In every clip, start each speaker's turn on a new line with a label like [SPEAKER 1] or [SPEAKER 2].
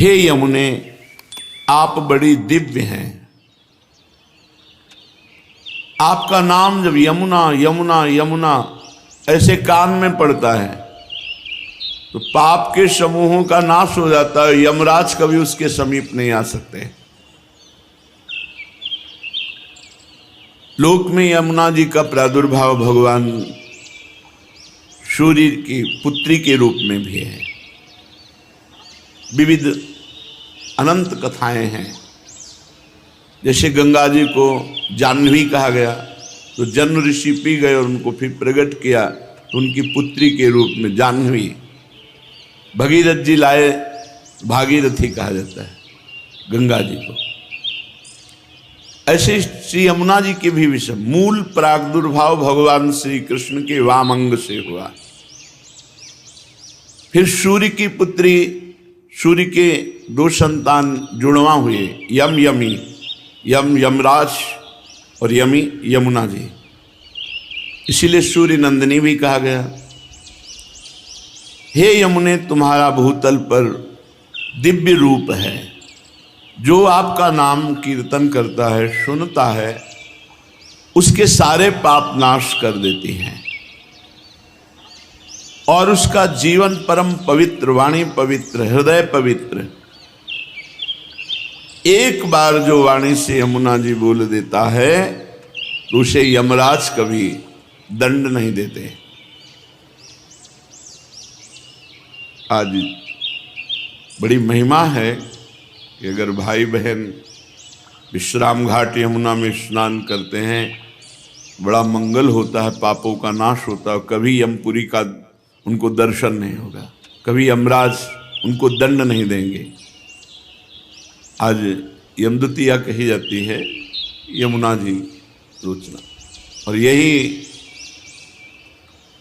[SPEAKER 1] हे यमुने, आप बड़ी दिव्य हैं। आपका नाम जब यमुना यमुना यमुना ऐसे कान में पड़ता है तो पाप के समूहों का नाश हो जाता है। यमराज कभी उसके समीप नहीं आ सकते। लोक में यमुना जी का प्रादुर्भाव भगवान सूर्य की पुत्री के रूप में भी है। विविध अनंत कथाएं हैं। जैसे गंगा जी को जाह्नवी कहा गया तो जन्म ऋषि पी गए और उनको फिर प्रकट किया तो उनकी पुत्री के रूप में जाह्नवी। भगीरथ जी लाए, भागीरथी कहा जाता है गंगा जी को। ऐसे श्री यमुना जी के भी विषय मूल प्रादुर्भाव भगवान श्री कृष्ण के वाम अंग से हुआ। फिर सूर्य की पुत्री, सूर्य के दो संतान जुड़वा हुए, यम यमी, यम यमराज और यमी यमुना जी। इसीलिए सूर्य नंदिनी भी कहा गया। हे यमुने, तुम्हारा भूतल पर दिव्य रूप है। जो आपका नाम कीर्तन करता है, सुनता है, उसके सारे पाप नाश कर देती हैं और उसका जीवन परम पवित्र, वाणी पवित्र, हृदय पवित्र। एक बार जो वाणी से यमुना जी बोल देता है तो उसे यमराज कभी दंड नहीं देते। आज बड़ी महिमा है कि अगर भाई बहन विश्राम घाट यमुना में स्नान करते हैं, बड़ा मंगल होता है, पापों का नाश होता है। कभी यमपुरी का उनको दर्शन नहीं होगा, कभी यमराज उनको दंड नहीं देंगे। आज यमद्वितीया कही जाती है यमुना जी रोचना, और यही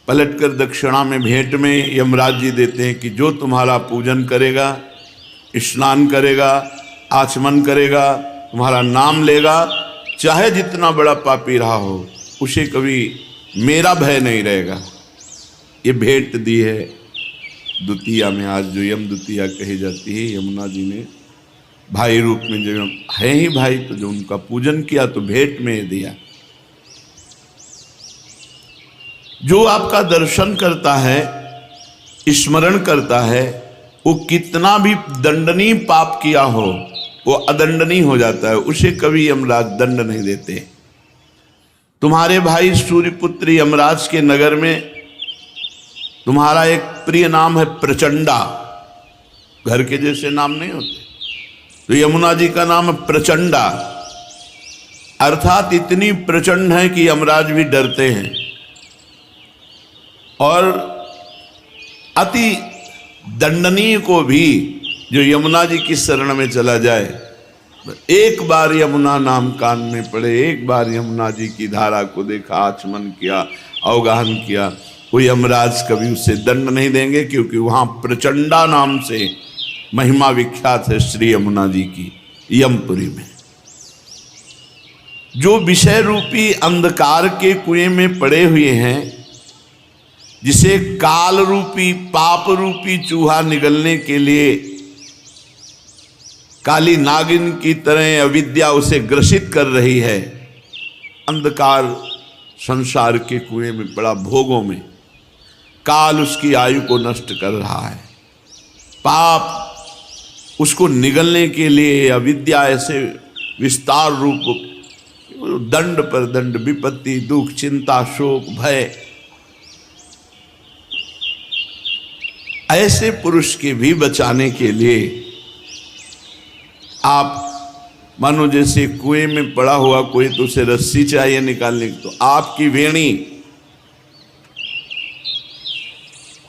[SPEAKER 1] पलटकर दक्षिणा में भेंट में यमराज जी देते हैं कि जो तुम्हारा पूजन करेगा, स्नान करेगा, आचमन करेगा, तुम्हारा नाम लेगा, चाहे जितना बड़ा पापी रहा हो, उसे कभी मेरा भय नहीं रहेगा। ये भेंट दी है द्वितीया में। आज जो यम द्वितीया कही जाती है, यमुना जी ने भाई रूप में जो है ही भाई, तो जो उनका पूजन किया तो भेंट में दिया। जो आपका दर्शन करता है, स्मरण करता है, वो कितना भी दंडनीय पाप किया हो वो अदंडनीय हो जाता है, उसे कभी यमराज दंड नहीं देते। तुम्हारे भाई सूर्यपुत्र यमराज के नगर में तुम्हारा एक प्रिय नाम है प्रचंडा। घर के जैसे नाम नहीं होते, तो यमुना जी का नाम है प्रचंडा, अर्थात इतनी प्रचंड है कि यमराज भी डरते हैं। और अति दंडनीय को भी जो यमुना जी की शरण में चला जाए, एक बार यमुना नाम कान में पड़े, एक बार यमुना जी की धारा को देखा, आचमन किया, अवगाहन किया, वो यमराज कभी उससे दंड नहीं देंगे, क्योंकि वहां प्रचंडा नाम से महिमा विख्यात है श्री यमुना जी की यमपुरी में। जो विषय रूपी अंधकार के कुएं में पड़े हुए हैं, जिसे काल रूपी पाप रूपी चूहा निगलने के लिए काली नागिन की तरह अविद्या उसे ग्रसित कर रही है, अंधकार संसार के कुएं में पड़ा, भोगों में काल उसकी आयु को नष्ट कर रहा है। पाप उसको निगलने के लिए अविद्या ऐसे विस्तार रूप दंड पर दंड, विपत्ति, दुख, चिंता, शोक, भय, ऐसे पुरुष के भी बचाने के लिए आप मानो जैसे कुएं में पड़ा हुआ कोई, तो उसे रस्सी चाहिए निकालने की, तो आपकी वेणी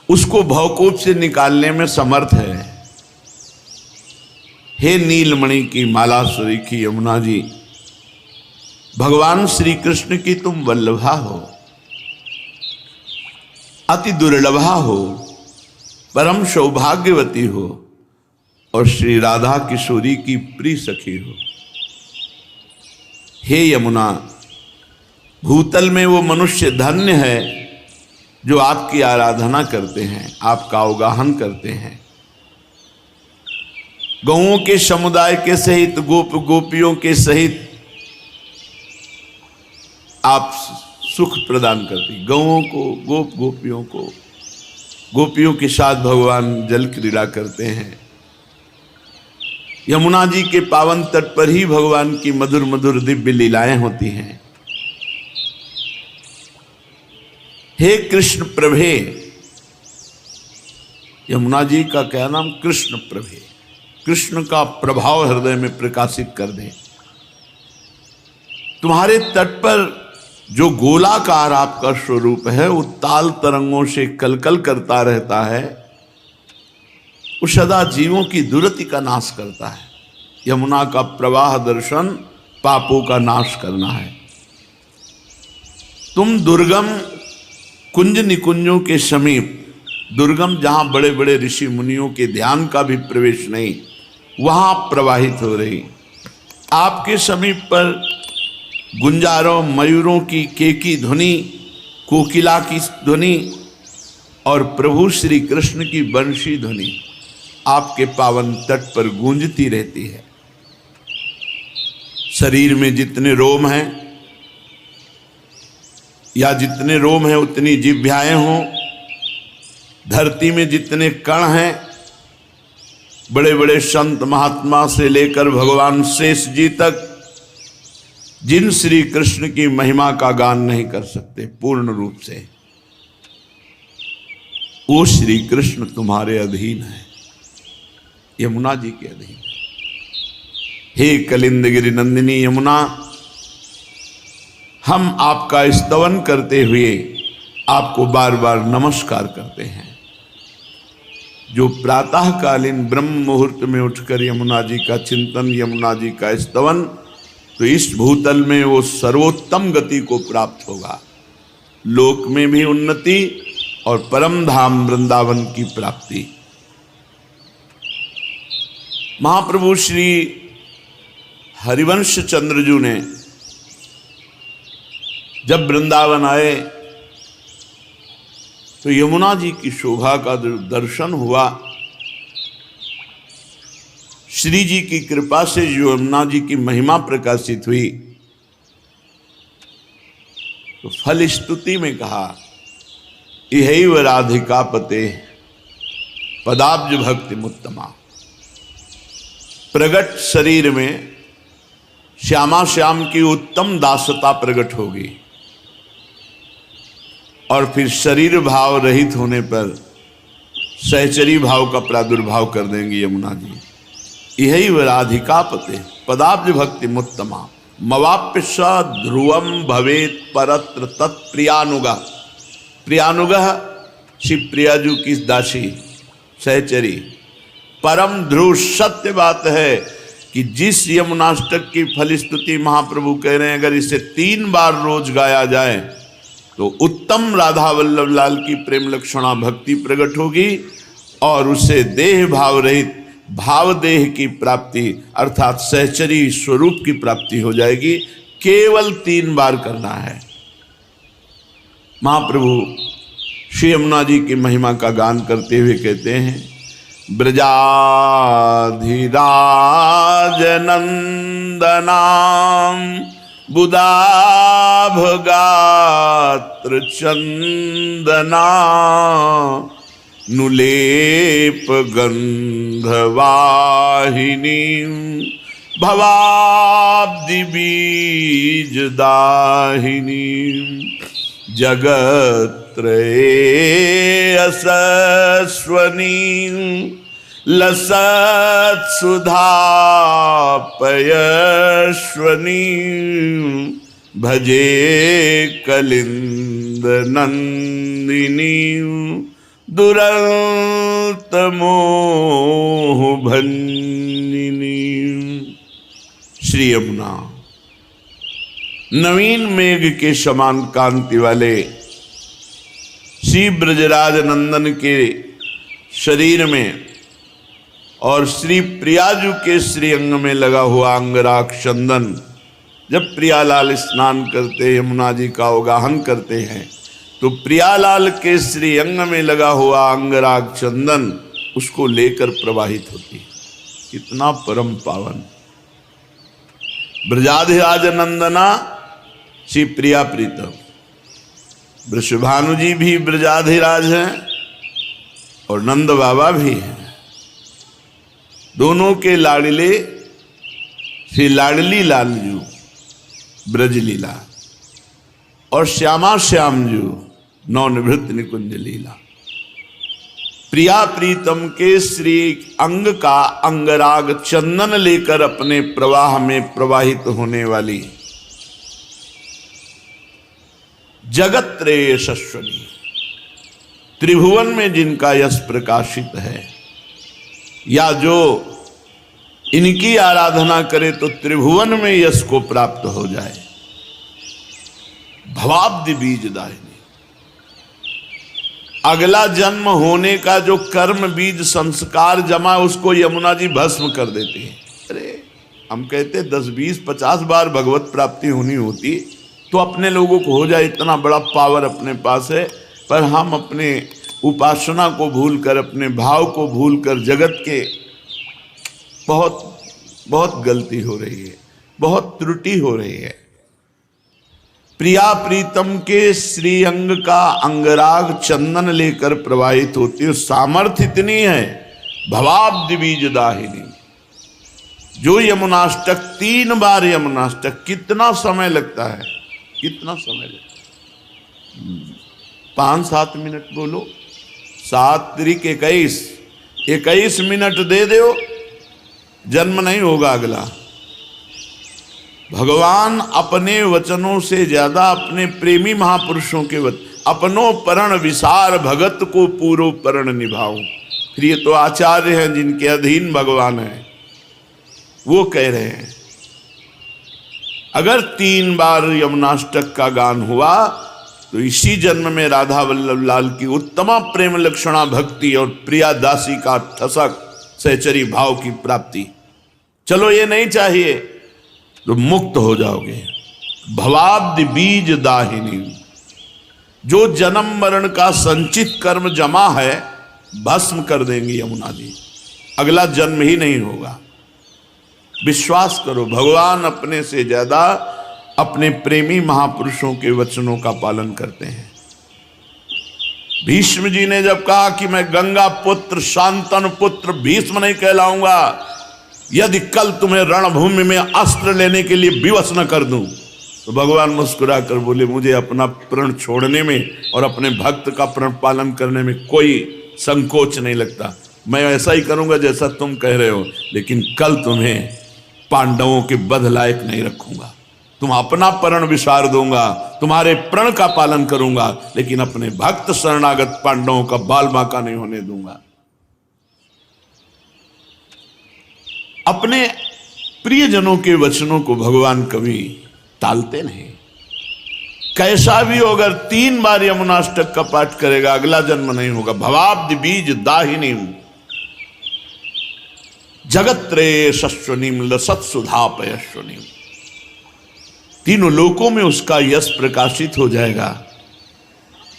[SPEAKER 1] उसको भवकूप से निकालने में समर्थ है। हे नीलमणि की मालाश्वरी की यमुना जी, भगवान श्री कृष्ण की तुम वल्लभा हो, अति दुर्लभा हो, परम सौभाग्यवती हो और श्री राधा किशोरी की प्रिय सखी हो। हे यमुना, भूतल में वो मनुष्य धन्य है जो आपकी आराधना करते हैं, आपका अवगाहन करते हैं। गौओं के समुदाय के सहित, गोप गोपियों के सहित आप सुख प्रदान करती। गौओं को, गोप गोपियों को, गोपियों के साथ भगवान जल क्रीड़ा करते हैं। यमुना जी के पावन तट पर ही भगवान की मधुर मधुर दिव्य लीलाएं होती हैं। हे कृष्ण प्रभे, यमुना जी का क्या नाम? कृष्ण प्रभे। कृष्ण का प्रभाव हृदय में प्रकाशित कर दे। तुम्हारे तट पर जो गोलाकार आपका स्वरूप है, वो ताल तरंगों से कलकल करता रहता है, वो सदा जीवों की दुर्गति का नाश करता है। यमुना का प्रवाह दर्शन पापों का नाश करना है। तुम दुर्गम कुंज निकुंजों के समीप, दुर्गम जहां बड़े बड़े ऋषि मुनियों के ध्यान का भी प्रवेश नहीं, वहां प्रवाहित हो रही। आपके समीप पर गुंजारों, मयूरों की केकी ध्वनि, कोकिला की ध्वनि और प्रभु श्री कृष्ण की बंशी ध्वनि आपके पावन तट पर गूंजती रहती है। शरीर में जितने रोम हैं, या जितने रोम हैं उतनी जिह्वाएं हों, धरती में जितने कण हैं, बड़े बड़े संत महात्मा से लेकर भगवान शेष जी तक, जिन श्री कृष्ण की महिमा का गान नहीं कर सकते पूर्ण रूप से, वो श्री कृष्ण तुम्हारे अधीन है, यमुना जी के अधीन है। हे कलिंदगिरि नंदिनी यमुना, हम आपका स्तवन करते हुए आपको बार बार नमस्कार करते हैं। जो प्रातःकालीन ब्रह्म मुहूर्त में उठकर यमुना जी का चिंतन, यमुना जी का स्तवन, तो इस भूतल में वो सर्वोत्तम गति को प्राप्त होगा, लोक में भी उन्नति और परम धाम वृंदावन की प्राप्ति। महाप्रभु श्री हरिवंश चंद्रजू ने जब वृंदावन आए तो यमुना जी की शोभा का दर्शन हुआ। श्री जी की कृपा से जो यमुना जी की महिमा प्रकाशित हुई, तो फल स्तुति में कहा, इहैव राधिका पते पदाब्ज भक्ति मुत्तमा। प्रगट शरीर में श्यामा श्याम की उत्तम दासता प्रकट होगी, और फिर शरीर भाव रहित होने पर सहचरी भाव का प्रादुर्भाव कर देंगी यमुना जी। यही राधिका पते पदाब्ज भक्ति मुत्तमा मवाप्य स ध्रुवम भवेत परत्र तत्प्रियानुगा। प्रियानुगा शिव प्रियाजू की दासी सहचरी। परम ध्रुव सत्य बात है कि जिस यमुनाष्टक की फलस्तुति महाप्रभु कह रहे हैं, अगर इसे 3 बार रोज गाया जाए तो उत्तम राधा वल्लभ लाल की प्रेम लक्षणा भक्ति प्रकट होगी, और उसे देह भाव रहित भाव देह की प्राप्ति अर्थात सहचरी स्वरूप की प्राप्ति हो जाएगी। केवल 3 बार करना है। महाप्रभु श्री यमुना जी की महिमा का गान करते हुए कहते हैं, ब्रजाधिराज नंदनाम बुदाभ गात्र चंदना नुलेप गंधवाहिनी भवाब्दि बीज दाहिनी जगत्त्रये असस्वनी लसत सुधा पयस्वनी भजे कलिंद नंदिनी दुरंत मोह भन्निनी। श्री यमुना नवीन मेघ के समान कांति वाले श्री ब्रजराज नंदन के शरीर में और श्री प्रियाजू के श्री अंग में लगा हुआ अंगराग चंदन, जब प्रियालाल स्नान करते यमुना जी का अवगाहन करते हैं तो प्रियालाल के श्री अंग में लगा हुआ अंगराग चंदन उसको लेकर प्रवाहित होती है। कितना परम पावन। ब्रजाधिराज नंदना श्री प्रिया प्रीतम, वृषभानु जी भी ब्रजाधिराज हैं और नंद बाबा भी हैं। दोनों के लाडले श्री लाडली लालजू ब्रज लीला और श्यामा श्यामजू नवनिवृत्त निकुंज लीला। प्रिया प्रीतम के श्री अंग का अंगराग चंदन लेकर अपने प्रवाह में प्रवाहित होने वाली जगत त्रय यशस्वनी, त्रिभुवन में जिनका यश प्रकाशित है, या जो इनकी आराधना करे तो त्रिभुवन में यश को प्राप्त हो जाए। भवाब्धि बीज दाहिनी, अगला जन्म होने का जो कर्म बीज संस्कार जमा उसको यमुना जी भस्म कर देते हैं। अरे हम कहते 10, 20, 50 बार भगवत प्राप्ति होनी होती तो अपने लोगों को हो जाए, इतना बड़ा पावर अपने पास है, पर हम अपने उपासना को भूलकर, अपने भाव को भूलकर जगत के बहुत गलती हो रही है, बहुत त्रुटि हो रही है। प्रिया प्रीतम के श्री अंग का अंगराग चंदन लेकर प्रवाहित होती है। सामर्थ्य इतनी है, भवाब्धि बीज दाहिनी। जो यमुनाष्टक 3 बार यमुनाष्टक, कितना समय लगता है, कितना समय लगता है? 5-7 मिनट बोलो, 7 त्रिक 21 मिनट दे दो, जन्म नहीं होगा अगला। भगवान अपने वचनों से ज्यादा अपने प्रेमी महापुरुषों के वचन, अपनो परण विसार भगत को पूरो परण निभाओ। फिर ये तो आचार्य हैं जिनके अधीन भगवान है, वो कह रहे हैं अगर 3 बार यमुनाष्टक का गान हुआ तो इसी जन्म में राधा वल्लभ लाल की उत्तम प्रेम लक्षणा भक्ति और प्रिया दासी का ठसक सहचरी भाव की प्राप्ति। चलो ये नहीं चाहिए तो मुक्त हो जाओगे। भवाब्धि बीज दाहिनी, जो जन्म मरण का संचित कर्म जमा है भस्म कर देंगी यमुना जी, अगला जन्म ही नहीं होगा। विश्वास करो, भगवान अपने से ज्यादा अपने प्रेमी महापुरुषों के वचनों का पालन करते हैं। भीष्म जी ने जब कहा कि मैं गंगा पुत्र शांतनु पुत्र भीष्म नहीं कहलाऊंगा यदि कल तुम्हें रणभूमि में अस्त्र लेने के लिए विवश न कर दूं, तो भगवान मुस्कुरा कर बोले मुझे अपना प्रण छोड़ने में और अपने भक्त का प्रण पालन करने में कोई संकोच नहीं लगता। मैं ऐसा ही करूंगा जैसा तुम कह रहे हो, लेकिन कल तुम्हें पांडवों के बध लायक नहीं रखूंगा। तुम अपना प्रण विसार दूंगा, तुम्हारे प्रण का पालन करूंगा, लेकिन अपने भक्त शरणागत पांडवों का बाल बांका नहीं होने दूंगा। अपने प्रियजनों के वचनों को भगवान कभी टालते नहीं। कैसा भी हो, अगर 3 बार यमुनाष्टक का पाठ करेगा अगला जन्म नहीं होगा। भवाब्धि बीज दाहिनी जगत त्रय यशस्वनीम लसत सुधा पयस्वनीम, तीनों लोकों में उसका यश प्रकाशित हो जाएगा।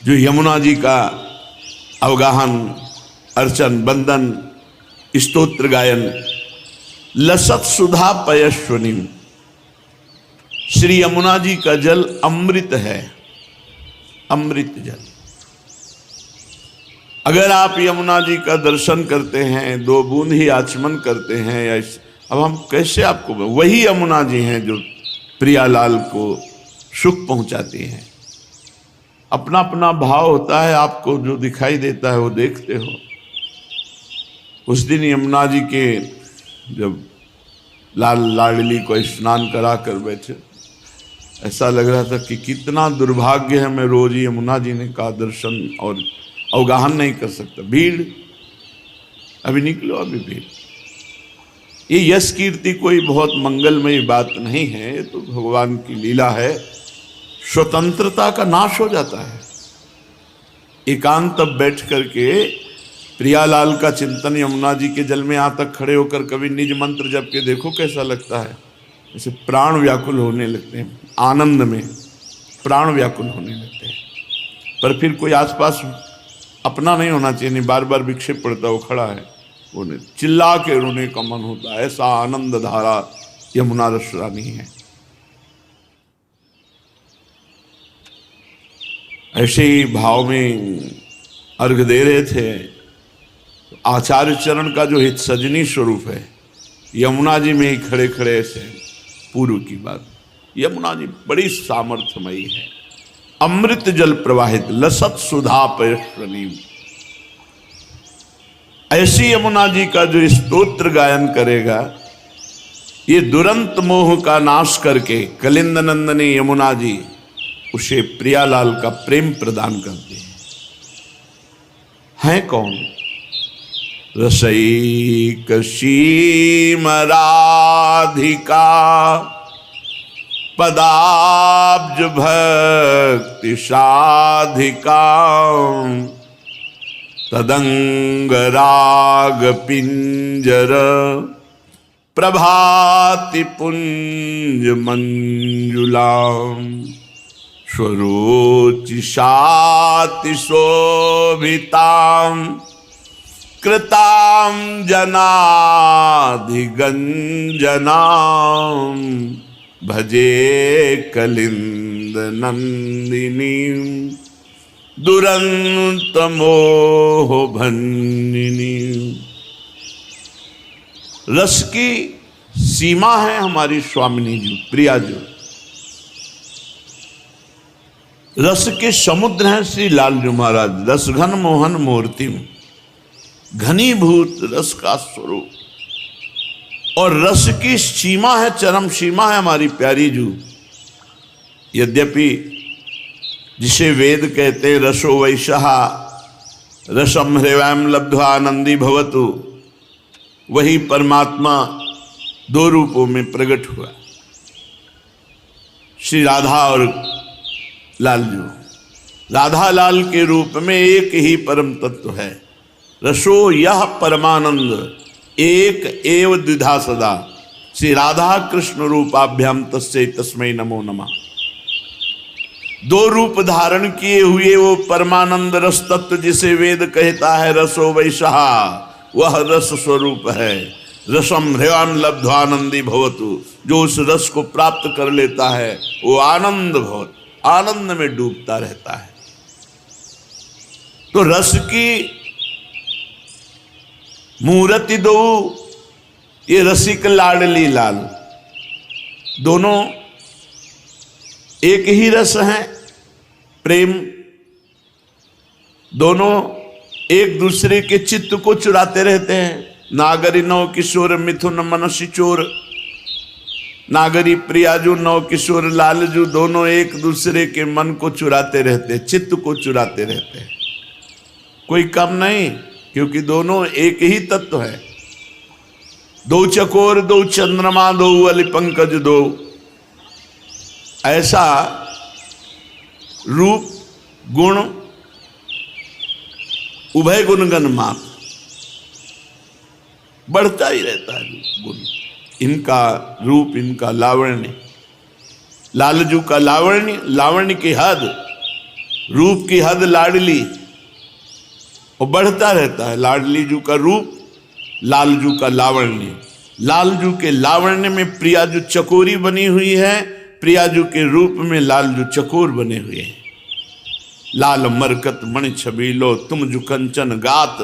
[SPEAKER 1] जो यमुना जी का अवगाहन, अर्चन, बंदन, स्तोत्र गायन, लसत सुधा पयस्वनीम, श्री यमुना जी का जल अमृत है, अमृत जल। अगर आप यमुना जी का दर्शन करते हैं, 2 बूंद ही आचमन करते हैं, या अब हम कैसे आपको, वही यमुना जी हैं जो प्रियालाल को सुख पहुंचाती हैं। अपना अपना भाव होता है, आपको जो दिखाई देता है वो देखते हो। उस दिन यमुना जी के जब लाल लाडली को स्नान करा कर बैठे, ऐसा लग रहा था कि कितना दुर्भाग्य है, मैं रोज यमुना जी ने का दर्शन और अवगाहन नहीं कर सकता। भीड़, अभी निकलो, अभी भीड़। ये यश कीर्ति कोई बहुत मंगलमयी बात नहीं है, ये तो भगवान की लीला है। स्वतंत्रता का नाश हो जाता है। एकांत तब बैठ करके प्रियालाल का चिंतन यमुना जी के जल में यहाँ तक खड़े होकर कभी निज मंत्र जप के देखो कैसा लगता है। जैसे प्राण व्याकुल होने लगते हैं, आनंद में प्राण व्याकुल होने लगते हैं। पर फिर कोई आसपास अपना नहीं होना चाहिए, नहीं बार बार विक्षेप पड़ता, वो खड़ा है। उन्हें चिल्ला के रोने का मन होता है। ऐसा आनंद धारा यमुना रस रानी है। ऐसे ही भाव में अर्घ दे रहे थे। आचार्य चरण का जो हित सजनी स्वरूप है यमुना जी में ही खड़े खड़े ऐसे पूर्व की बात। यमुना जी बड़ी सामर्थ्यमयी है, अमृत जल प्रवाहित लसत सुधा पयस्वनी। ऐसी यमुना जी का जो स्तोत्र गायन करेगा, ये दुरंत मोह का नाश करके कलिंद नंदनी यमुना जी उसे प्रियालाल का प्रेम प्रदान करते हैं कौन? रसई कशीम राधिका पदाब्ज भक्ति साधिका तदंग राग पिंजर प्रभाति पुंज मंजुलाम स्वरोचिषाति शोभिताम कृताम जनाधिगंजनाम भजे कलिंद नंदिनी दुरंत मोह भंगिनी। रस की सीमा है हमारी स्वामिनी जी, प्रिया जी। रस के समुद्र हैं श्री लालजू महाराज। रस घन मोहन मूर्ति में घनीभूत रस का स्वरूप, और रस की सीमा है, चरम सीमा है हमारी प्यारी जू। यद्यपि जिसे वेद कहते रसो वैशः रसम हृवयम लब्ध्वा आनंदी भवतु, वही परमात्मा दो रूपों में प्रकट हुआ, श्री राधा और लालजू। राधा लाल के रूप में एक ही परम तत्व है। रसो यह परमानंद एक एव द्विधा सदा। श्री राधा कृष्ण रूपाभ्याम तस्यै तस्मै नमो नमः। दो रूप धारण किए हुए वो परमानंद रस तत्व जिसे वेद कहता है रसो वैशः, वह रस स्वरूप है। रसम हृवयम लब्ध्वानंदी भवतु, जो उस रस को प्राप्त कर लेता है वो आनंद भवत, आनंद में डूबता रहता है। तो रस की मूर्ति दो, ये रसिक लाडली लाल, दोनों एक ही रस हैं, प्रेम। दोनों एक दूसरे के चित्त को चुराते रहते हैं। नागरी नव किशोर मिथुन मनसी चोर। नागरी प्रियाजू नव किशोर लालजू दोनों एक दूसरे के मन को चुराते रहते, चित्त को चुराते रहते हैं। कोई कम नहीं, क्योंकि दोनों एक ही तत्व है। दो चकोर दो चंद्रमा दो अली पंकज दो, ऐसा रूप गुण उभय गुणगण माप बढ़ता ही रहता है गुण। इनका रूप, इनका लावण्य, लालजू का लावण्य, लावण्य की हद, रूप की हद लाडली, और बढ़ता रहता है। लाडली जू का रूप, लालजू का लावण्य। लालजू के लावण्य में प्रियाजू चकोरी बनी हुई है, प्रियाजू के रूप में लालजू चकोर बने हुए हैं। लाल मरकत मणि छबीलो तुम जु कंचन गात,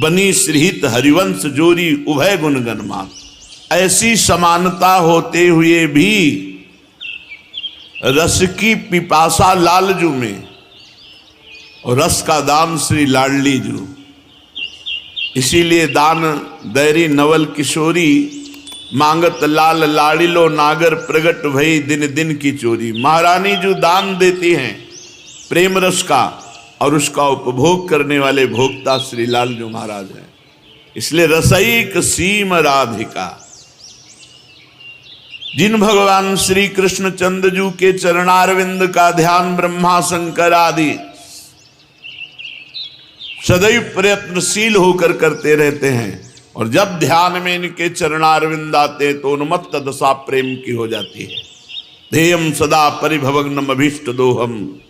[SPEAKER 1] बनी श्रीहित हरिवंश जोरी उभय गुणगण मात। ऐसी समानता होते हुए भी रस की पिपासा लालजू में, और रस का दान श्री लाडली जू। इसीलिए दान दैरी नवल किशोरी, मांगत लाल लाडिलो नागर प्रगट भई दिन दिन की चोरी। महारानी जो दान देती हैं प्रेम रस का, और उसका उपभोग करने वाले भोक्ता श्री लालजू महाराज हैं। इसलिए रसईक सीम राधिका। जिन भगवान श्री कृष्ण चंद्रजू के चरणारविंद का ध्यान ब्रह्मा शंकर आदि सदैव प्रयत्नशील होकर करते रहते हैं, और जब ध्यान में इनके चरणारविंद आते तो उन्मत्त दशा प्रेम की हो जाती है। ध्येयम सदा परिभवग्नम अभीष्ट दोहम,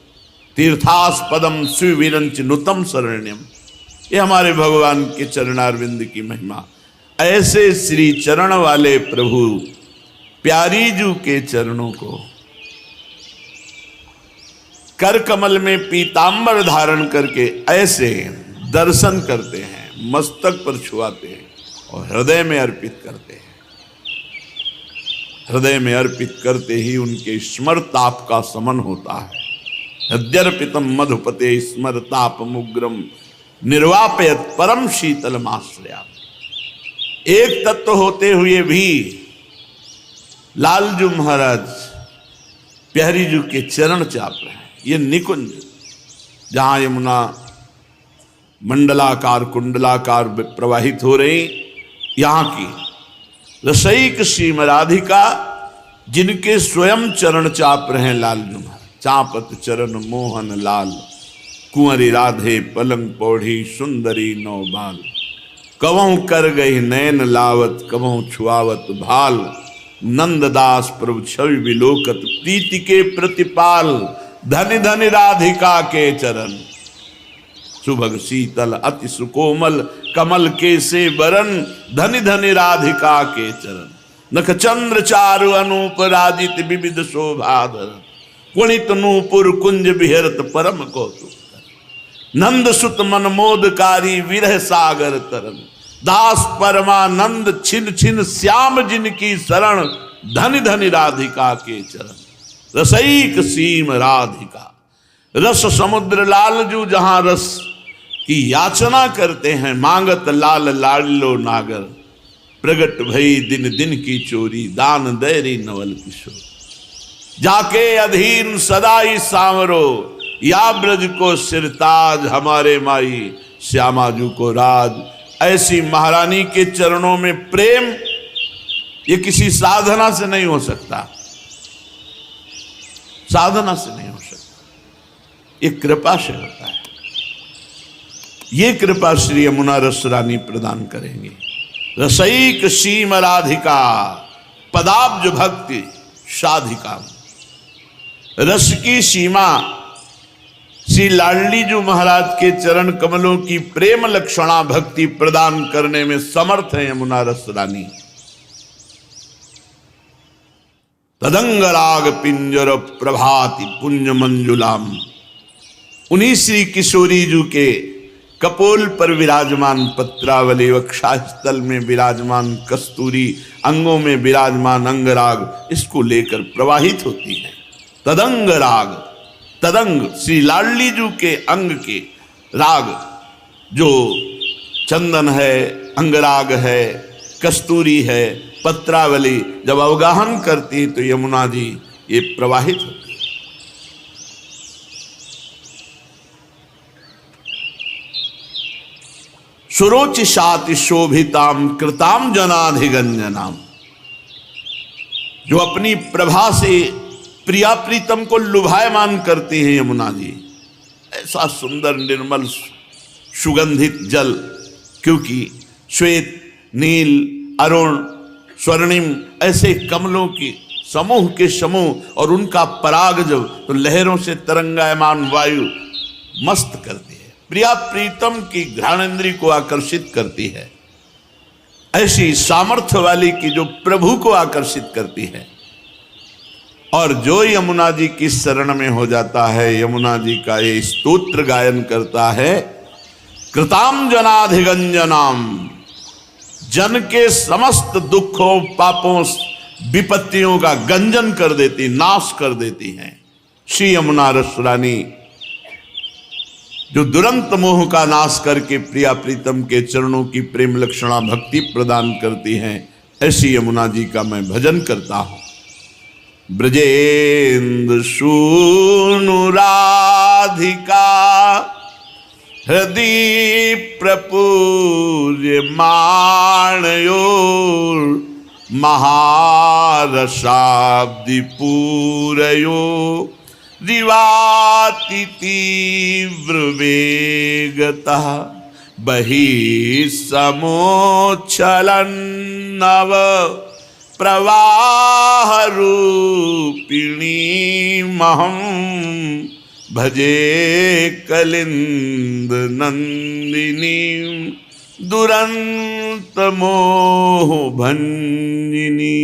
[SPEAKER 1] तीर्थास्पदम स्विविरंच नुतम शरण्यम। ये हमारे भगवान के चरणारविंद की महिमा। ऐसे श्री चरण वाले प्रभु प्यारी जू के चरणों को कर कमल में पीतांबर धारण करके ऐसे दर्शन करते हैं, मस्तक पर छुआते हैं और हृदय में अर्पित करते हैं। हृदय में अर्पित करते ही उनके स्मरताप का समन होता है। हृदयर्पितम मधुपते स्मरताप मुग्रम निर्वापयत परम शीतलमाश्रया। एक तत्व होते हुए भी लालजू महाराज प्यारी जू के चरण चाप रहे हैं। ये निकुंज जहां यमुना मंडलाकार कुंडलाकार प्रवाहित हो रही, यहाँ की रसईक सीम राधिका जिनके स्वयं चरण चाप रहे हैं लालजू महाराज। चापत चरण मोहन लाल, कुंवरी राधे पलंग पौढ़ी सुंदरी नौ बाल। कवों कर गई नैन लावत, कवों छुआवत भाल। नंददास प्रभु छवि विलोकत, प्रीति के प्रतिपाल। धनि धनि राधिका के चरण, सुभग शीतल अति सुकोमल। कमल के से बरन, धनि धनि राधिका के चरण। नख चंद्र चारु अनूप राजित, विविध शोभाधर। कुणित नूपुर कुंज विहरत, परम कौतुक। नंद सुत मन मोदकारी, विरह सागर तरन। दास परमानंद छिन छिन, श्याम जिनकी शरण। धनि धनि राधिका के चरण। रसईक सीम राधिका, रस समुद्र लालजू जहां रस की याचना करते हैं। मांगत लाल लाडलो नागर, प्रगट भई दिन दिन की चोरी। दान दैरी नवल किशोर, जाके अधीन सदाई सांवरो। या ब्रज को सिरताज, हमारे माई श्यामाजू को राज। ऐसी महारानी के चरणों में प्रेम, ये किसी साधना से नहीं हो सकता, साधना से नहीं हो सकता, ये कृपा से होता है। ये कृपा श्री यमुना रस रानी प्रदान करेंगे। रसईक सीम राधिका, पदाब्ज भक्ति साधिका। रस की सीमा श्री लाडली जू महाराज के चरण कमलों की प्रेम लक्षणा भक्ति प्रदान करने में समर्थ है यमुना रस रानी। तदंगराग पिंजर प्रभाति पुंज मंजुलाम। उन्हीं श्री किशोरी जू के कपोल पर विराजमान पत्रावली, वक्षस्थल में विराजमान कस्तूरी, अंगों में विराजमान अंगराग, इसको लेकर प्रवाहित होती है। तदंग राग, तदंग श्री लाडली जू के अंग के राग, जो चंदन है, अंगराग है, कस्तूरी है, पत्रावली, जब अवगाहन करती तो यमुना जी ये प्रवाहित होती है। सुरोचिषाति शोभिताम कृताम जनाधिगंजनाम। जो अपनी प्रभा से प्रिया प्रीतम को लुभायमान करती है यमुना जी। ऐसा सुंदर निर्मल सुगंधित जल, क्योंकि श्वेत नील अरुण स्वर्णिम ऐसे कमलों की समूह के समूह और उनका पराग जब तो लहरों से तरंगायमान वायु मस्त करती है, प्रिया प्रीतम की घ्राणेंद्री को आकर्षित करती है। ऐसी सामर्थ्य वाली की जो प्रभु को आकर्षित करती है। और जो यमुना जी की शरण में हो जाता है, यमुना जी का ये स्तोत्र गायन करता है, कृताम जनाधिगंजनाम, जन के समस्त दुखों पापों विपत्तियों का गंजन कर देती, नाश कर देती हैं श्री यमुना रस रानी, जो दुरंत मोह का नाश करके प्रिया प्रीतम के चरणों की प्रेम लक्षणा भक्ति प्रदान करती हैं। ऐसी यमुना जी का मैं भजन करता हूं। ब्रजेंद्र सूनु राधिका, हृदय प्रपूज्य माणयोर, महारसाब्दि पूरयो, दिवाति तीव्र वेगतः, बहिः समोच्छलन नव प्रवाह रूपिणी महम, भजे कलिंद नंदिनी दुरंत मोह भंजिनी।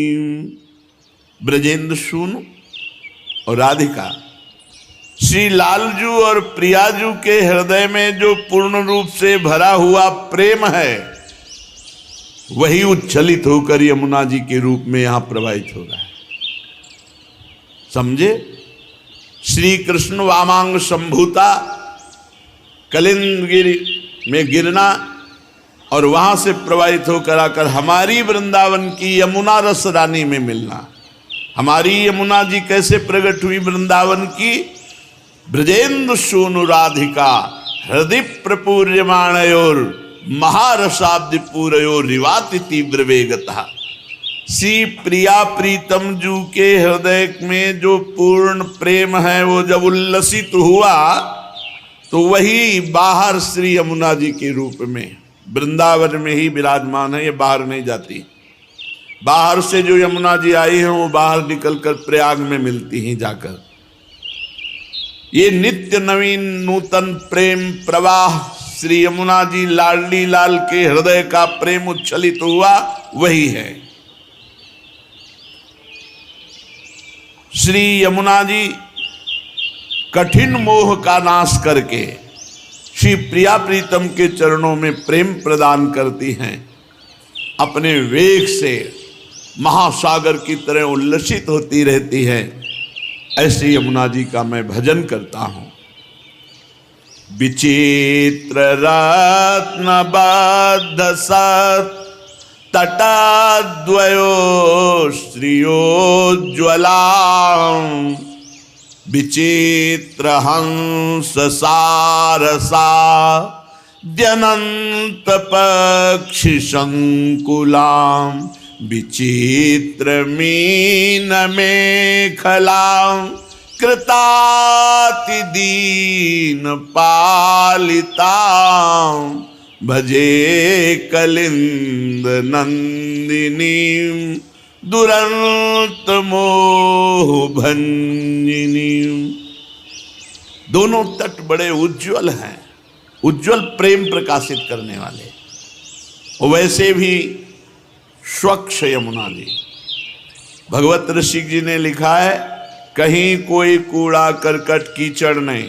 [SPEAKER 1] ब्रजेंद्र सूनु और राधिका, श्री लालजू और प्रियाजू के हृदय में जो पूर्ण रूप से भरा हुआ प्रेम है वही उच्छलित होकर यमुना जी के रूप में यहां प्रवाहित हो रहा है। समझे? श्री कृष्ण वामांग संभूता कलिंदगिरी में गिरना और वहां से प्रवाहित होकर आकर हमारी वृंदावन की यमुना रस रानी में मिलना। हमारी यमुना जी कैसे प्रकट हुई वृंदावन की? ब्रजेंद्र सूनु राधिका हृदय प्रपूर्यमाणयोर महारसाब्द पूरयोर रिवाति तीव्र वेगता। श्री प्रिया प्रीतम जू के हृदय में जो पूर्ण प्रेम है वो जब उल्लसित हुआ तो वही बाहर श्री यमुना जी के रूप में वृंदावन में ही विराजमान है, ये बाहर नहीं जाती। बाहर से जो यमुना जी आई हैं वो बाहर निकलकर प्रयाग में मिलती हैं जाकर। ये नित्य नवीन नूतन प्रेम प्रवाह श्री यमुना जी लाडली लाल के हृदय का प्रेम उच्छलित हुआ वही है। श्री यमुना जी कठिन मोह का नाश करके श्री प्रिया प्रीतम के चरणों में प्रेम प्रदान करती हैं। अपने वेग से महासागर की तरह उल्लसित होती रहती है। ऐसी यमुना जी का मैं भजन करता हूं। विचित्र रत्न बद्ध सत तटाद्वयो श्रियोज्ज्वला विचित्र हंस सारसा द्यनंत पक्षी संकुलाम विचित्र मीन मेखलाम कृताति दीन पालिताम भजे कलिंद नंदिनी दुरंत मोह भंजिनी। दोनों तट बड़े उज्जवल हैं, उज्जवल प्रेम प्रकाशित करने वाले। और वैसे भी स्वच्छ यमुना जी। भगवत ऋषि जी ने लिखा है कहीं कोई कूड़ा करकट कीचड़ नहीं।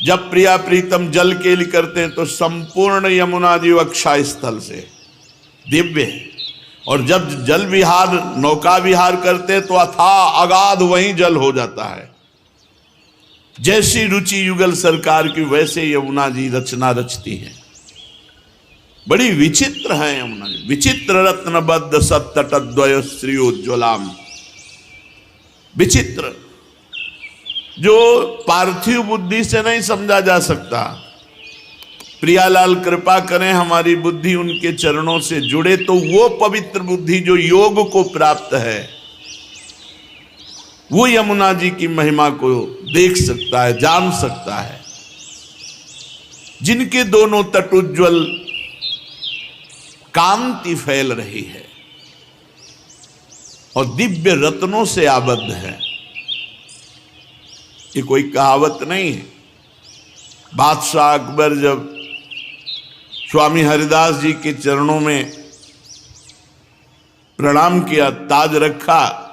[SPEAKER 1] जब प्रिया प्रीतम जल के लिए करते हैं तो संपूर्ण यमुना जी अक्षय स्थल से दिव्य है। और जब जल विहार नौका विहार करते हैं तो अथाह अगाध वहीं जल हो जाता है। जैसी रुचि युगल सरकार की वैसे यमुना जी रचना रचती हैं। बड़ी विचित्र है यमुना जी। विचित्र रत्नबद्ध सत्तटद्वय श्रियोज्ज्वलाम। विचित्र जो पार्थिव बुद्धि से नहीं समझा जा सकता। प्रियालाल कृपा करें हमारी बुद्धि उनके चरणों से जुड़े तो वो पवित्र बुद्धि जो योग को प्राप्त है वो यमुना जी की महिमा को देख सकता है, जान सकता है। जिनके दोनों तट उज्ज्वल कांति फैल रही है और दिव्य रत्नों से आबद्ध है। ये कोई कहावत नहीं है। बादशाह अकबर जब स्वामी हरिदास जी के चरणों में प्रणाम किया, ताज रखा,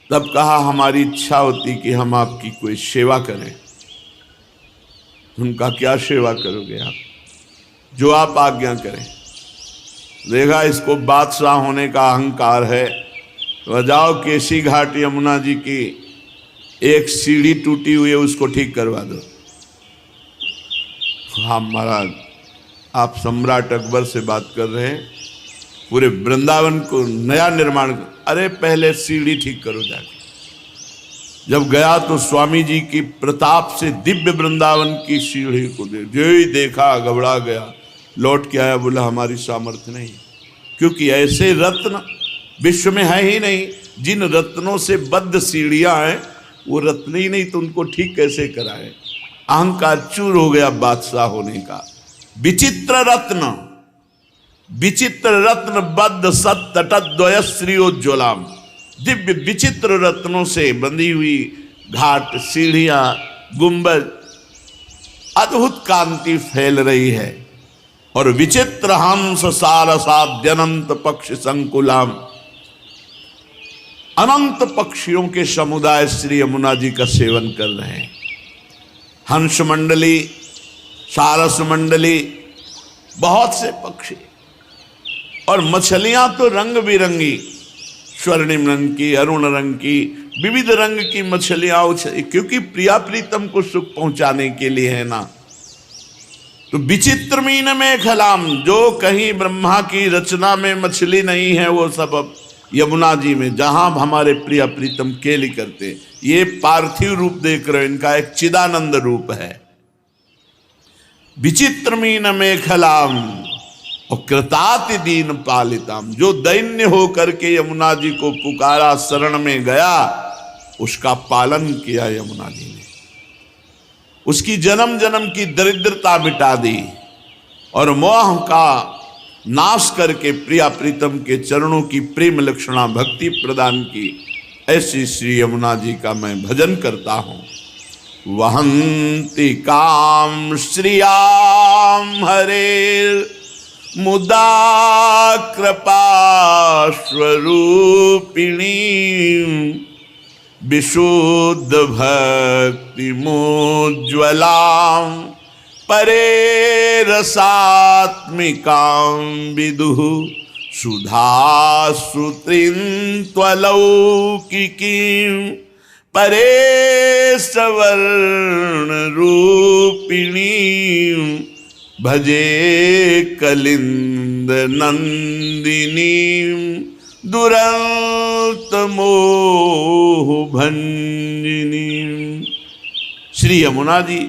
[SPEAKER 1] तब कहा हमारी इच्छा होती कि हम आपकी कोई सेवा करें। उनका क्या सेवा करोगे आप? जो आप आज्ञा करें। देखा इसको बादशाह होने का अहंकार है। तो जाओ केसी घाट यमुना जी की एक सीढ़ी टूटी हुई है उसको ठीक करवा दो। हाँ महाराज, आप सम्राट अकबर से बात कर रहे हैं, पूरे वृंदावन को नया निर्माण। अरे पहले सीढ़ी ठीक करो जाके। जब गया तो स्वामी जी की प्रताप से दिव्य वृंदावन की सीढ़ी को जो ही देखा घबरा गया, लौट के आया, बोला हमारी सामर्थ्य नहीं, क्योंकि ऐसे रत्न विश्व में है ही नहीं। जिन रत्नों से बद्ध सीढ़ियां हैं वो रत्न ही नहीं, तो उनको ठीक कैसे कराए। अहंकार चूर हो गया बादशाह होने का। विचित्र रत्न, विचित्र रत्न बद्ध सत्तटद्वय श्रियोज्ज्वलाम। दिव्य विचित्र रत्नों से बंधी हुई घाट, सीढ़ियां, गुंबद, अद्भुत कांति फैल रही है। और विचित्र हंस सारसाद्यनंत पक्ष संकुलाम, अनंत पक्षियों के समुदाय श्री यमुना जी का सेवन कर रहे हैं। हंस मंडली, सारस मंडली, बहुत से पक्षी, और मछलियां तो रंग बिरंगी, स्वर्णिम रंग की, अरुण रंग की, विविध रंग की मछलियां, क्योंकि प्रिया प्रीतम को सुख पहुंचाने के लिए है ना। तो विचित्र मीन में खलाम, जो कहीं ब्रह्मा की रचना में मछली नहीं है वो सब अब यमुना जी में, जहां हमारे प्रिया प्रीतम केली करते। ये पार्थिव रूप देख रहे हो, इनका एक चिदानंद रूप है। विचित्र मीन में खलाम और कृताति दीन पालिताम, जो दैन्य होकर के यमुना जी को पुकारा, शरण में गया, उसका पालन किया यमुना जी ने, उसकी जन्म जन्म की दरिद्रता मिटा दी और मोह का नाश करके प्रिया प्रीतम के चरणों की प्रेम लक्षणा भक्ति प्रदान की। ऐसी श्री यमुना जी का मैं भजन करता हूं। वहंति काम श्रियाम हरे मुदा कृपा स्वरूपिणी, विशुद्ध भक्ति मुज्ज्वलां परे रसात्मिकां विदुः, सुधा सुत्रिन्त्वलौकिकीं परे सवर्ण रूपिणीं, भजे कलिंद नंदिनीं दुरंत मोह भंजिनीं। श्री यमुना जी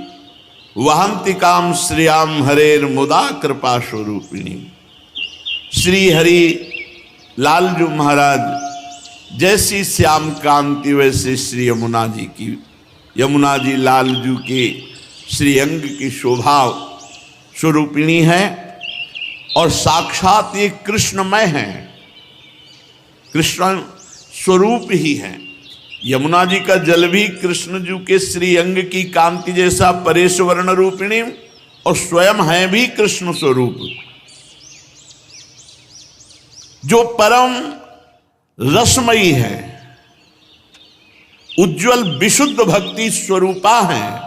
[SPEAKER 1] वहंति काम श्रियाम हरेर मुदा कृपा स्वरूपिणी। श्री हरि लालजू महाराज जैसी श्याम कांति वैसे श्री यमुना जी की, यमुना जी लालजू के श्री अंग की शोभा स्वरूपिणी है और साक्षात ये कृष्णमय है, कृष्ण स्वरूप ही है। यमुना जी का जल भी कृष्ण जी के श्री अंग की कांति जैसा परेशवर्ण रूपिणी और स्वयं है भी कृष्ण स्वरूप, जो परम रसमयी है, उज्जवल विशुद्ध भक्ति स्वरूपा है,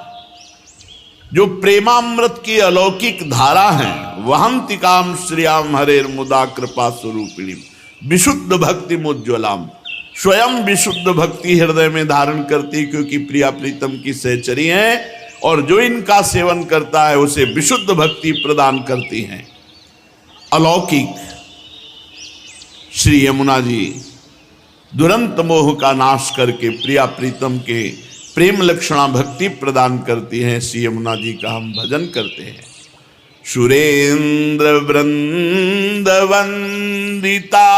[SPEAKER 1] जो प्रेमामृत की अलौकिक धारा है। वहंति काम श्रियाम हरेर मुदा कृपा स्वरूपिणी, विशुद्ध भक्ति मुज्ज्वलाम, स्वयं विशुद्ध भक्ति हृदय में धारण करती, क्योंकि प्रिया प्रीतम की सहचरी हैं और जो इनका सेवन करता है उसे विशुद्ध भक्ति प्रदान करती हैं। अलौकिक श्री यमुना जी दुरंत मोह का नाश करके प्रिया प्रीतम के प्रेम लक्षणा भक्ति प्रदान करती हैं। श्री यमुना जी का हम भजन करते हैं। सुरेंद्र वृंद वंदिता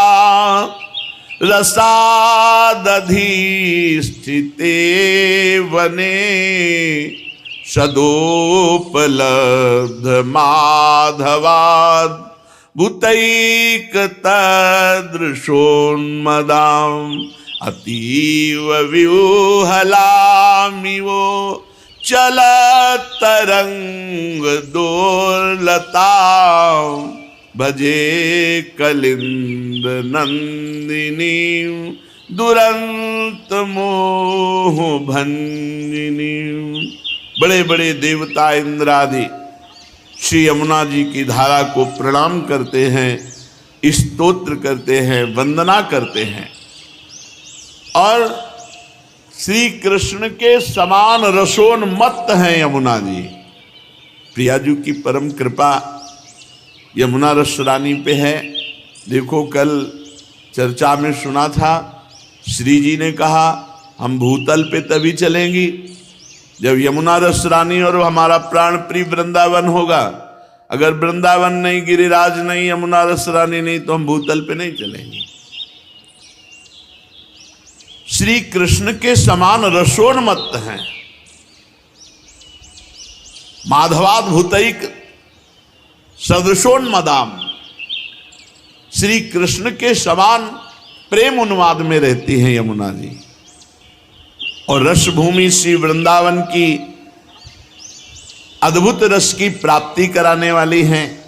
[SPEAKER 1] रसादधिष्ठिते वने, सदोपलब्ध माधवाद भूतैक तदृशोन्मदां, अतीव व्यूहलामिवो चलतरंग दोलतां, भजे कलिंद नंदिनी दुरंत मोह भंजिनी। बड़े बड़े देवता इंद्रादि श्री यमुना जी की धारा को प्रणाम करते हैं, स्तोत्र करते हैं, वंदना करते हैं और श्री कृष्ण के समान रसोन्मत्त हैं यमुना जी। प्रियाजू की परम कृपा यमुना रस रानी पे है। देखो कल चर्चा में सुना था, श्री जी ने कहा हम भूतल पे तभी चलेंगी जब यमुना रस रानी और हमारा प्राण प्रिय वृंदावन होगा। अगर वृंदावन नहीं, गिरिराज नहीं, यमुना रस रानी नहीं तो हम भूतल पे नहीं चलेंगे। श्री कृष्ण के समान रसोन्मत्त हैं। माधवाद भूतैक सदृशोन्मदाम, श्री कृष्ण के समान प्रेम उन्माद में रहती हैं यमुना जी। और रस भूमि श्री वृंदावन की अद्भुत रस की प्राप्ति कराने वाली हैं।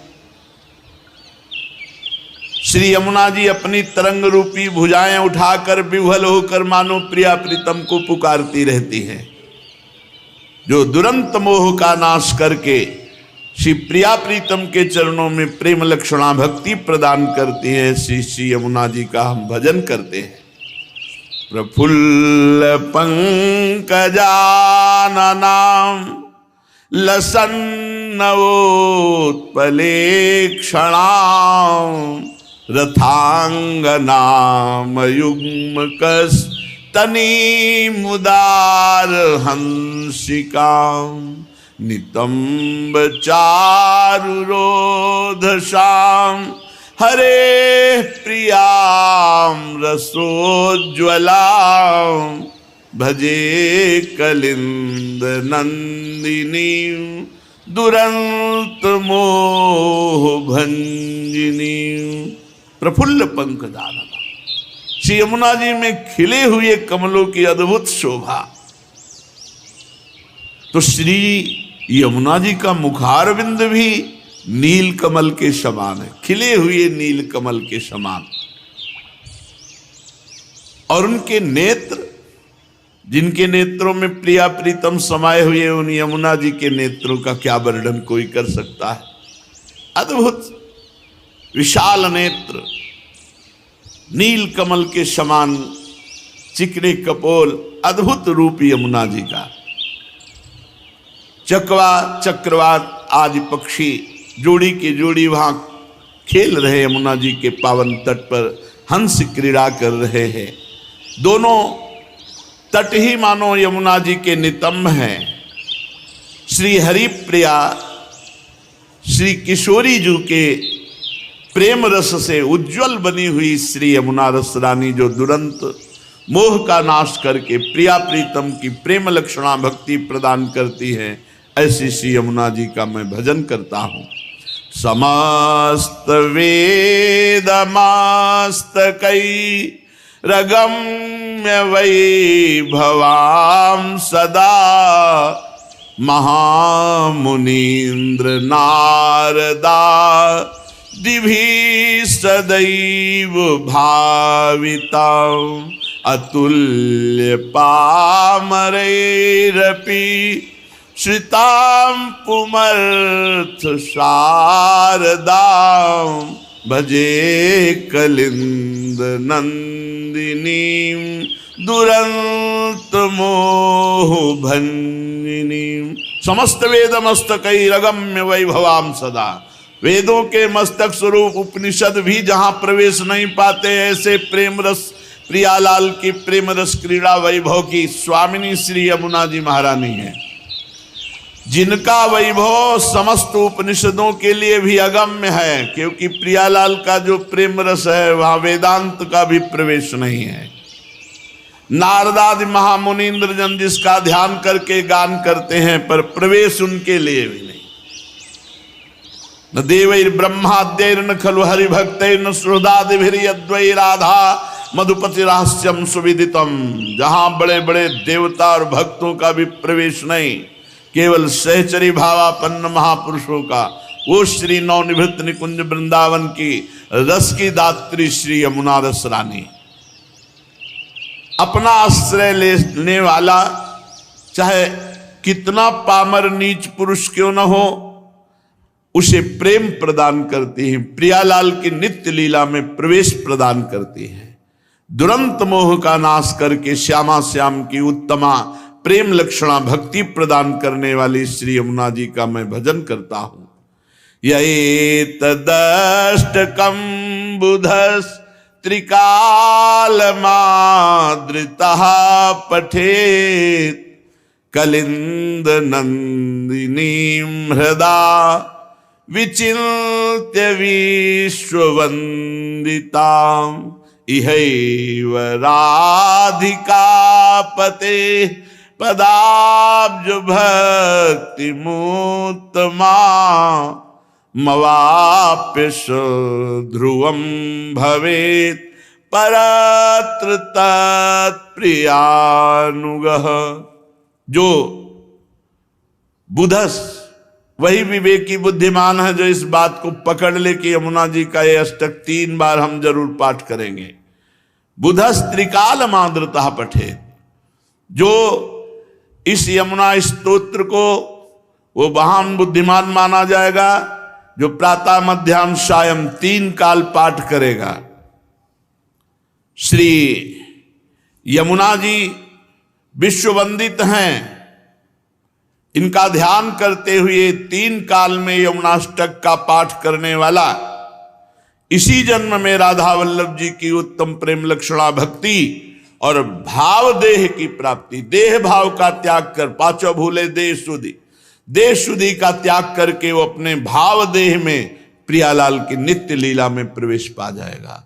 [SPEAKER 1] श्री यमुना जी अपनी तरंग रूपी भुजाएं उठाकर विह्वल होकर मानो प्रिया प्रीतम को पुकारती रहती हैं, जो दुरंत मोह का नाश करके श्री प्रिया प्रीतम के चरणों में प्रेम लक्षणा भक्ति प्रदान करती हैं। श्री यमुना जी का हम भजन करते हैं। प्रफुल्ल पंकजाननां लसन्नवोत्पलेक्षणां रथांगनामयुग्मकस्तनीमुदार हंसिकां नितंब चारुरोधशां हरे प्रियां रसोज्ज्वलां भजे कलिंद नंदिनी दुरंत मोह भंजिनी। प्रफुल्ल पंकजानना, श्री यमुना जी में खिले हुए कमलों की अद्भुत शोभा। तो श्री यमुना जी का मुखारविंद भी नील कमल के समान है, खिले हुए नील कमल के समान। और उनके नेत्र, जिनके नेत्रों में प्रिया प्रीतम समाये हुए, उन यमुना जी के नेत्रों का क्या वर्णन कोई कर सकता है। अद्भुत विशाल नेत्र, नील कमल के समान चिकने कपोल, अद्भुत रूप यमुना जी का। चकवा चक्रवात आदि पक्षी जोड़ी की जोड़ी वहां खेल रहे, यमुना जी के पावन तट पर हंस क्रीड़ा कर रहे हैं। दोनों तट ही मानो यमुना जी के नितंब हैं। श्री हरिप्रिया श्री किशोरी जी के प्रेम रस से उज्जवल बनी हुई श्री यमुना रस रानी, जो दुरंत मोह का नाश करके प्रिया प्रीतम की प्रेम लक्षणा भक्ति प्रदान करती है, ऐसी श्री यमुना जी का मैं भजन करता हूं। समस्त वेद मस्तकै रगम्य वैभवां सदा महामुनीन्द्र नारदा दिभि सदैव भाविता अतुल्य पामरैरपि श्रितां पुमर्थ शारदां भजे कलिंद नंदिनीं दुरंत मोह भंजिनीं। समस्त वेद मस्तकै रगम्य वैभवाम सदा, वेदों के मस्तक स्वरूप उपनिषद भी जहां प्रवेश नहीं पाते, ऐसे प्रेम रस प्रियालाल की प्रेम रस क्रीड़ा वैभव की स्वामिनी श्री यमुना जी महारानी है, जिनका वैभव समस्त उपनिषदों के लिए भी अगम्य है, क्योंकि प्रियालाल का जो प्रेम रस है वहां वेदांत का भी प्रवेश नहीं है। नारदादि महामुनीन्द्र जन जिसका ध्यान करके गान करते हैं, पर प्रवेश उनके लिए भी नहीं। न देवैर ब्रह्माद्यैर्न खलु हरिभक्तैर्न सुहृदादिभिर्यद्वै राधा मधुपति रहस्यम सुविदितम। जहां बड़े बड़े देवता और भक्तों का भी प्रवेश नहीं, केवल सहचरी भावापन्न महापुरुषों का, वो श्री नवनिभृत निकुंज वृंदावन की रस की दात्री श्री यमुना रस रानी। अपना आश्रय लेने वाला चाहे कितना पामर नीच पुरुष क्यों न हो, उसे प्रेम प्रदान करती है, प्रियालाल की नित्य लीला में प्रवेश प्रदान करती है। दुरंत मोह का नाश करके श्यामा श्याम की उत्तमा प्रेम लक्षणा भक्ति प्रदान करने वाली श्री यमुना जी का मैं भजन करता हूं। यैतदष्टकं बुधस् त्रिकालमादृतः पठेत् कलिंद नंदिनीं हृदा विचिन्त्य विश्ववन्दितां इहैव राधिकापते पदाब्ज भक्ति मुत्तमा मवाप्य ध्रुवं भवेत् परत्र तत्प्रियानुगः। जो बुधस, वही विवेकी बुद्धिमान है जो इस बात को पकड़ ले कि यमुना जी का ये अष्टक 3 बार हम जरूर पाठ करेंगे। बुधस त्रिकाल माद्रता पठे, जो इस यमुना स्तोत्र को वो महान बुद्धिमान माना जाएगा जो प्रातः मध्याह्न सायं 3 काल पाठ करेगा। श्री यमुना जी विश्ववंदित हैं, इनका ध्यान करते हुए 3 काल में यमुनाष्टक का पाठ करने वाला इसी जन्म में राधा वल्लभ जी की उत्तम प्रेम लक्षणा भक्ति और भाव देह की प्राप्ति, देह भाव का त्याग कर, पांचों भूले देह शुद्धि, देह शुद्धि का त्याग करके वो अपने भाव देह में प्रियालाल की नित्य लीला में प्रवेश पा जाएगा।